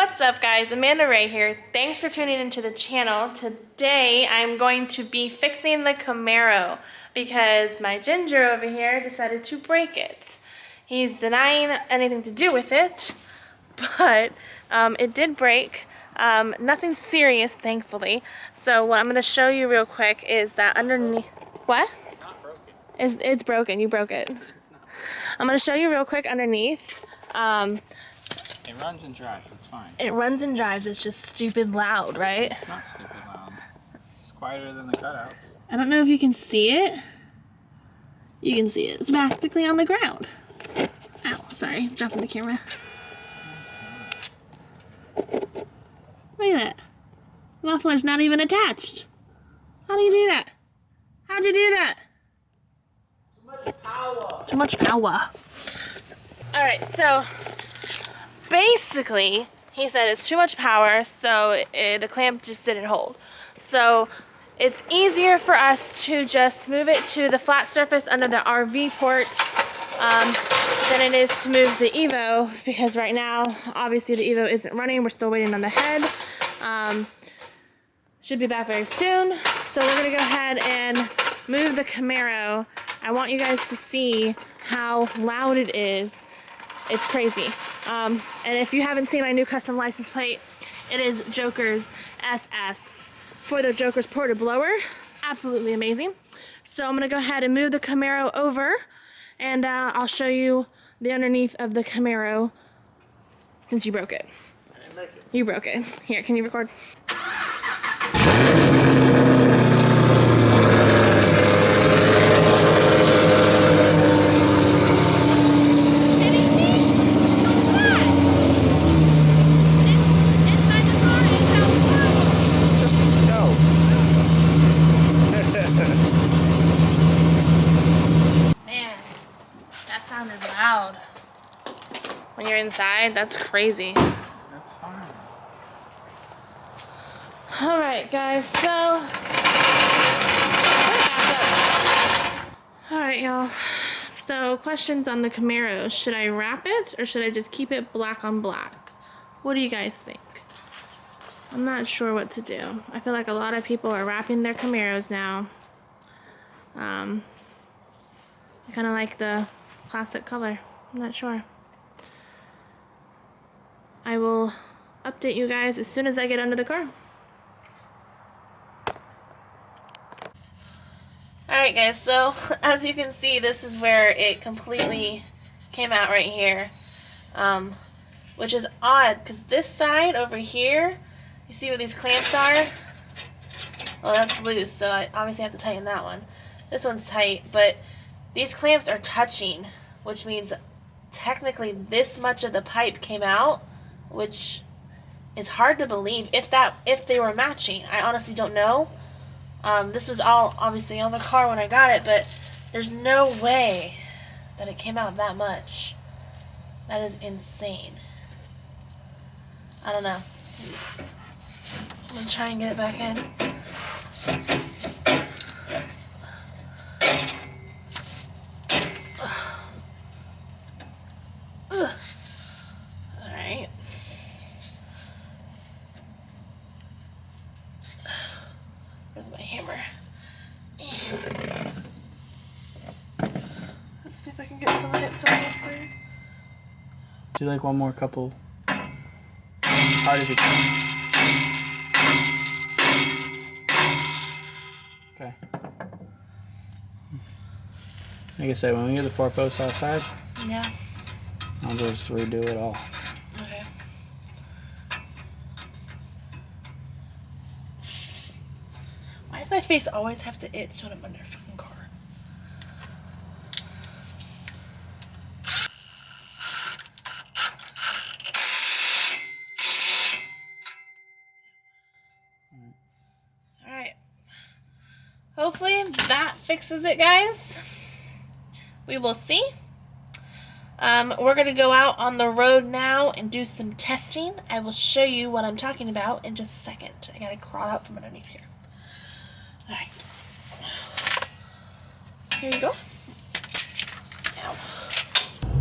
What's up guys, Amanda Ray here. Thanks for tuning into the channel. Today I'm going to be fixing the Camaro because my Ginger over here decided to break it. He's denying anything to do with it, but it did break. Nothing serious, thankfully. So what I'm going to show you real quick is that underneath... What? It's not broken. It's broken. You broke it. It's not. I'm going to show you real quick underneath. It runs and drives, it's fine. It runs and drives, it's just stupid loud, right? It's not stupid loud. It's quieter than the cutouts. I don't know if you can see it. You can see it. It's practically on the ground. Ow, sorry, dropping the camera. Look at that. The muffler's not even attached. How do you do that? How'd you do that? Too much power. Too much power. Alright, so basically, he said it's too much power, so the clamp just didn't hold. So it's easier for us to just move it to the flat surface under the RV port than it is to move the Evo, because right now, obviously the Evo isn't running. We're still waiting on the head. Should be back very soon. So we're gonna go ahead and move the Camaro. I want you guys to see how loud it is. It's crazy. And if you haven't seen my new custom license plate, it is Joker's SS for the Joker's ported blower. Absolutely amazing. So I'm gonna go ahead and move the Camaro over, and I'll show you the underneath of the Camaro since you broke it. I didn't break it. You You broke it. Here, can you record? Loud. When you're inside, that's crazy. That's fine. Alright guys, so alright y'all, so questions on the Camaro. Should I wrap it or should I just keep it black on black? What do you guys think? I'm not sure what to do. I feel like a lot of people are wrapping their Camaros now. I kind of like the classic color. I'm not sure. I will update you guys as soon as I get under the car. Alright guys, so as you can see, this is where it completely came out right here. Which is odd, because this side over here, you see where these clamps are? Well, that's loose, so I obviously have to tighten that one. This one's tight, but these clamps are touching, which means technically this much of the pipe came out, which is hard to believe if they were matching. I honestly don't know. This was all obviously on the car when I got it, but there's no way that it came out that much. That is insane. I don't know. I'm gonna try and get it back in. Alright. Where's my hammer? Let's see if I can get some of it to this there. Do like one more couple. Hard as you can. Okay. Like I said, when we get the 4 posts outside, Yeah. I'll just redo it all. Okay. Why does my face always have to itch when I'm under a fucking car? Alright. Hopefully that fixes it, guys. We will see. We're going to go out on the road now and do some testing. I will show you what I'm talking about in just a second. I gotta crawl out from underneath here. Alright. Here you go. Ow.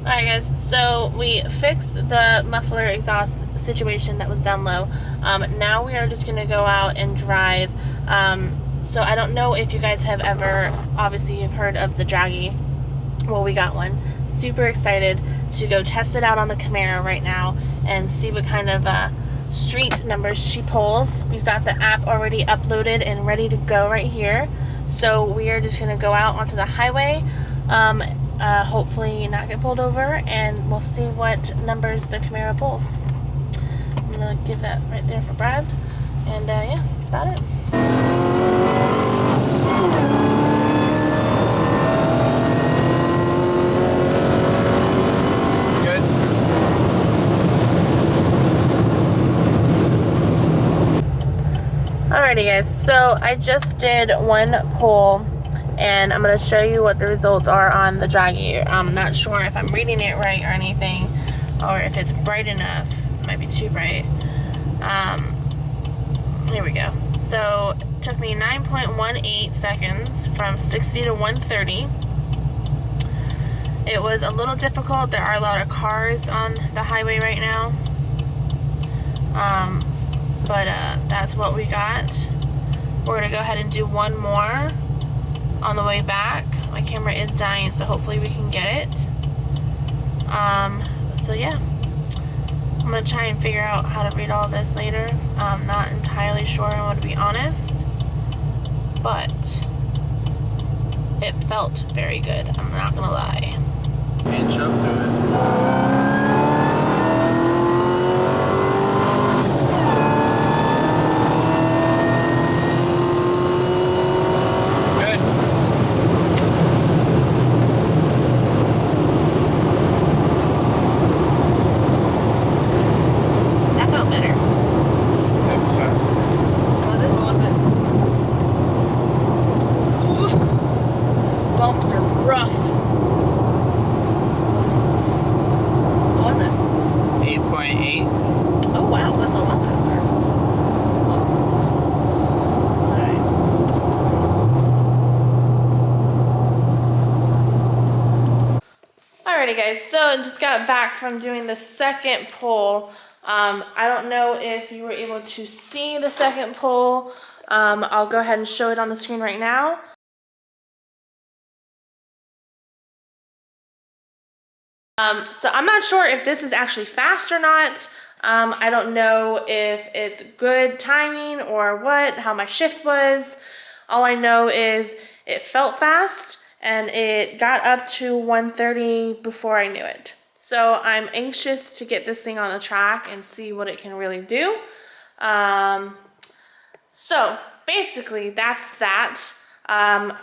Alright guys, so we fixed the muffler exhaust situation that was down low. Now we are just going to go out and drive. So I don't know if you guys have ever, obviously you've heard of the Dragy. Well, we got one. Super excited to go test it out on the Camaro right now and see what kind of street numbers she pulls. We've got the app already uploaded and ready to go right here. So we are just going to go out onto the highway. Hopefully not get pulled over, and we'll see what numbers the Camaro pulls. I'm gonna give that right there for Brad, and yeah, that's about it. Good. Alrighty guys, so I just did one pull and I'm going to show you what the results are on the Dragy. I'm not sure if I'm reading it right or anything, or if it's bright enough. It might be too bright. Here we go. So it took me 9.18 seconds from 60 to 130. It was a little difficult. There are a lot of cars on the highway right now. But that's what we got. We're going to go ahead and do one more on the way back. My camera is dying, so hopefully we can get it. So yeah, I'm gonna try and figure out how to read all this later. I'm not entirely sure, I want to be honest, but it felt very good, I'm not gonna lie. Inch up to it. Bumps are rough. What was it? 8.8. Oh wow, that's a lot faster. Alrighty guys, so I just got back from doing the second pull. I don't know if you were able to see the second pull. I'll go ahead and show it on the screen right now. So I'm not sure if this is actually fast or not. I don't know if it's good timing or what, how my shift was. All I know is it felt fast and it got up to 130 before I knew it. So I'm anxious to get this thing on the track and see what it can really do. So basically that's that.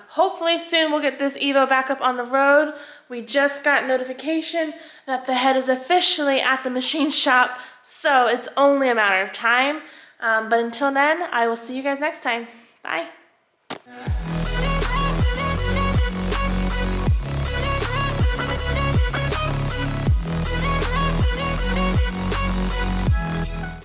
Hopefully soon we'll get this Evo back up on the road. We just got notification that the head is officially at the machine shop, so it's only a matter of time. But until then, I will see you guys next time. Bye.